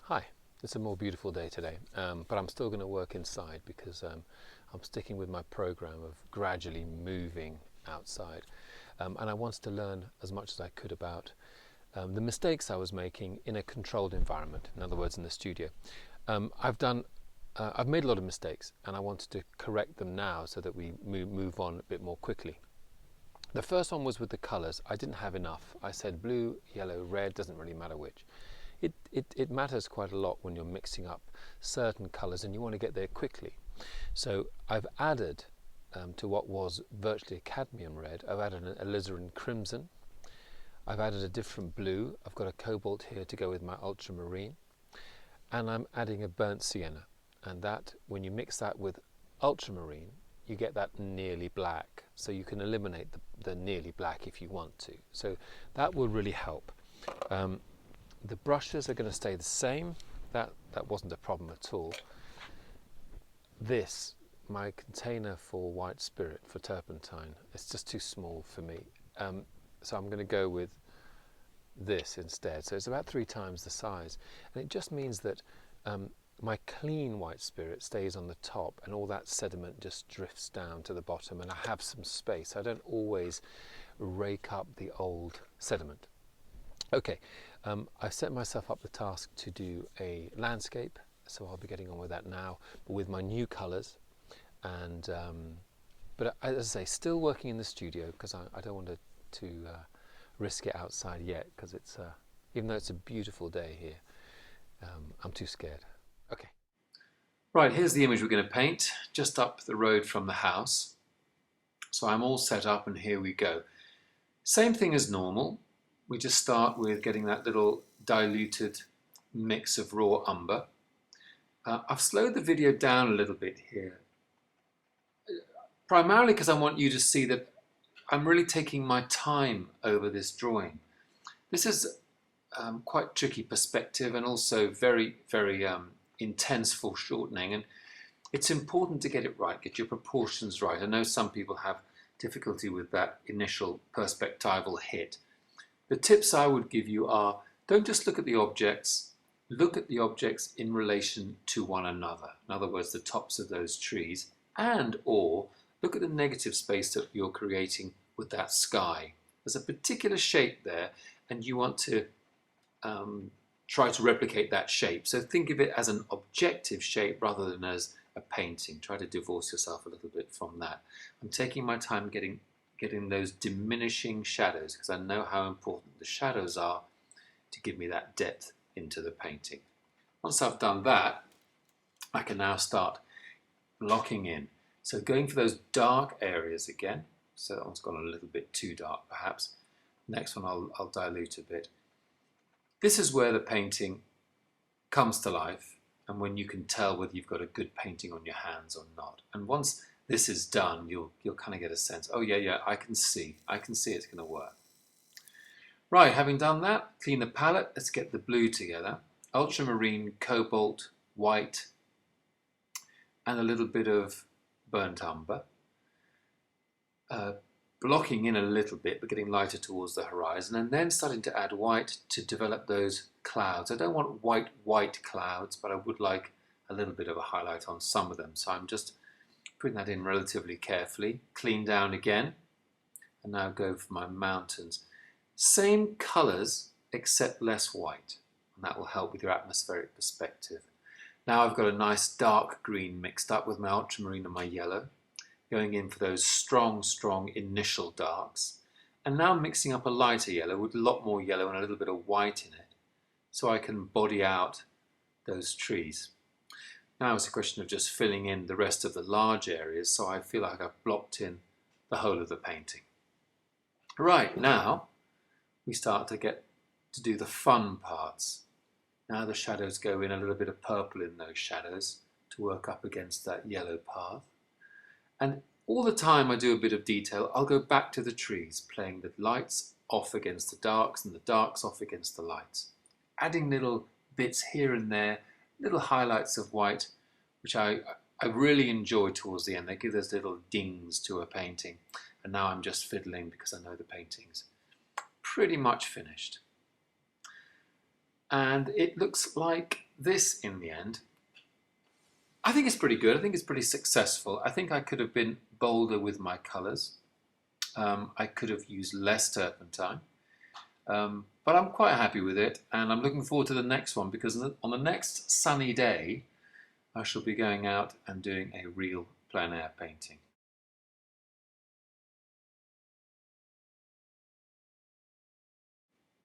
Hi, it's a more beautiful day today, but I'm still going to work inside because I'm sticking with my program of gradually moving outside. And I wanted to learn as much as I could about the mistakes I was making in a controlled environment, in other words, in the studio. I've made a lot of mistakes and I wanted to correct them now so that we move on a bit more quickly. The first one was with the colours. I didn't have enough. I said blue, yellow, red, doesn't really matter which. It matters quite a lot when you're mixing up certain colours and you want to get there quickly. So I've added to what was virtually a cadmium red, I've added an alizarin crimson, I've added a different blue, I've got a cobalt here to go with my ultramarine, and I'm adding a burnt sienna. And that, when you mix that with ultramarine, you get that nearly black. So you can eliminate the nearly black if you want to. So that will really help. The brushes are going to stay the same. That wasn't a problem at all. This, my container for white spirit, for turpentine, it's just too small for me. So I'm going to go with this instead. So it's about 3 times the size. And it just means that my clean white spirit stays on the top and all that sediment just drifts down to the bottom and I have some space. I don't always rake up the old sediment. Okay, I've set myself up the task to do a landscape, so I'll be getting on with that now, but with my new colours. And but as I say, still working in the studio because I don't want to risk it outside yet, because it's even though it's a beautiful day here, I'm too scared. Okay. Right, here's the image we're going to paint just up the road from the house. So I'm all set up and here we go. Same thing as normal. We just start with getting that little diluted mix of raw umber. I've slowed the video down a little bit here, primarily because I want you to see that I'm really taking my time over this drawing. This is quite tricky perspective and also very, very intense foreshortening, and it's important to get it right, get your proportions right. I know some people have difficulty with that initial perspectival hit. The tips I would give you are, don't just look at the objects, look at the objects in relation to one another. In other words, the tops of those trees, and or look at the negative space that you're creating with that sky. There's a particular shape there and you want to try to replicate that shape. So think of it as an objective shape rather than as a painting. Try to divorce yourself a little bit from that. I'm taking my time getting those diminishing shadows because I know how important the shadows are to give me that depth into the painting. Once I've done that, I can now start blocking in. So going for those dark areas again. So that one's gone a little bit too dark perhaps. Next one I'll dilute a bit. This is where the painting comes to life and when you can tell whether you've got a good painting on your hands or not. And once this is done, you'll kind of get a sense, oh yeah, I can see it's going to work. Right, having done that, clean the palette, let's get the blue together. Ultramarine, cobalt, white, and a little bit of burnt umber. Blocking in a little bit, but getting lighter towards the horizon, and then starting to add white to develop those clouds. I don't want white clouds, but I would like a little bit of a highlight on some of them. So I'm just putting that in relatively carefully, clean down again, and now go for my mountains. Same colours, except less white, and that will help with your atmospheric perspective. Now I've got a nice dark green mixed up with my ultramarine and my yellow, going in for those strong initial darks, and now mixing up a lighter yellow with a lot more yellow and a little bit of white in it, so I can body out those trees. Now it's a question of just filling in the rest of the large areas so I feel like I've blocked in the whole of the painting. Right, now we start to get to do the fun parts. Now the shadows go in, a little bit of purple in those shadows to work up against that yellow path. And all the time I do a bit of detail, I'll go back to the trees, playing the lights off against the darks and the darks off against the lights. Adding little bits here and there, little highlights of white, which I really enjoy towards the end. They give those little dings to a painting. And now I'm just fiddling because I know the painting's pretty much finished. And it looks like this, in the end, I think it's pretty good. I think it's pretty successful. I think I could have been bolder with my colours. I could have used less turpentine. But I'm quite happy with it, and I'm looking forward to the next one, because on the next sunny day I shall be going out and doing a real plein air painting.